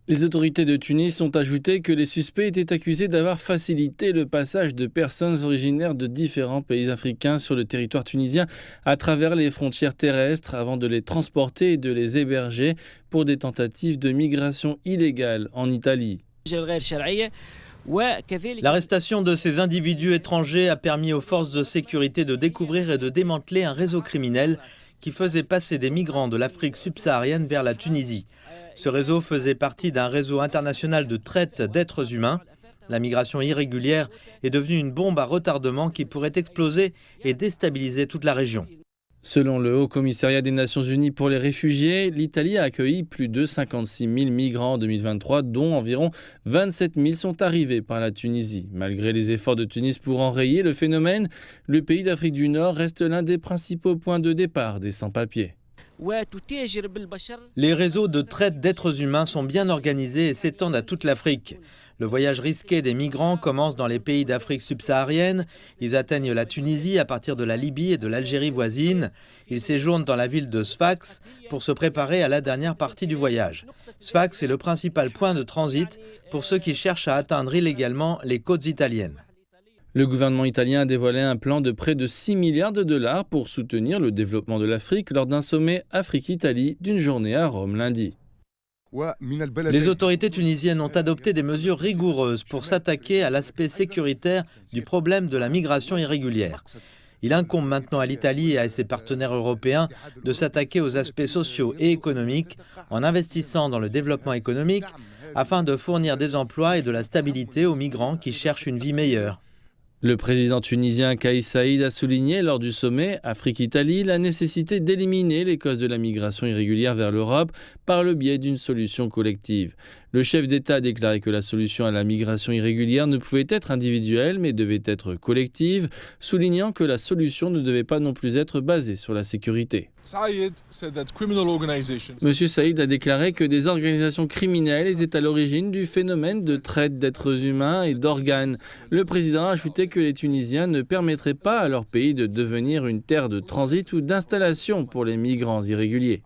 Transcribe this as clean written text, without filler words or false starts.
Les autorités de Tunis ont ajouté que les suspects étaient accusés d'avoir facilité le passage de personnes originaires de différents pays africains sur le territoire tunisien à travers les frontières terrestres avant de les transporter et de les héberger pour des tentatives de migration illégale en Italie. L'arrestation de ces individus étrangers a permis aux forces de sécurité de découvrir et de démanteler un réseau criminel qui faisait passer des migrants de l'Afrique subsaharienne vers la Tunisie. Ce réseau faisait partie d'un réseau international de traite d'êtres humains. La migration irrégulière est devenue une bombe à retardement qui pourrait exploser et déstabiliser toute la région. Selon le Haut Commissariat des Nations Unies pour les réfugiés, l'Italie a accueilli plus de 56 000 migrants en 2023, dont environ 27 000 sont arrivés par la Tunisie. Malgré les efforts de Tunis pour enrayer le phénomène, le pays d'Afrique du Nord reste l'un des principaux points de départ des sans-papiers. Les réseaux de traite d'êtres humains sont bien organisés et s'étendent à toute l'Afrique. Le voyage risqué des migrants commence dans les pays d'Afrique subsaharienne. Ils atteignent la Tunisie à partir de la Libye et de l'Algérie voisine. Ils séjournent dans la ville de Sfax pour se préparer à la dernière partie du voyage. Sfax est le principal point de transit pour ceux qui cherchent à atteindre illégalement les côtes italiennes. Le gouvernement italien a dévoilé un plan de près de 6 milliards de dollars pour soutenir le développement de l'Afrique lors d'un sommet Afrique-Italie d'une journée à Rome lundi. Les autorités tunisiennes ont adopté des mesures rigoureuses pour s'attaquer à l'aspect sécuritaire du problème de la migration irrégulière. Il incombe maintenant à l'Italie et à ses partenaires européens de s'attaquer aux aspects sociaux et économiques en investissant dans le développement économique afin de fournir des emplois et de la stabilité aux migrants qui cherchent une vie meilleure. Le président tunisien Kais Saïed a souligné lors du sommet Afrique-Italie la nécessité d'éliminer les causes de la migration irrégulière vers l'Europe par le biais d'une solution collective. Le chef d'État a déclaré que la solution à la migration irrégulière ne pouvait être individuelle mais devait être collective, soulignant que la solution ne devait pas non plus être basée sur la sécurité. Monsieur Saïd a déclaré que des organisations criminelles étaient à l'origine du phénomène de traite d'êtres humains et d'organes. Le président a ajouté que les Tunisiens ne permettraient pas à leur pays de devenir une terre de transit ou d'installation pour les migrants irréguliers.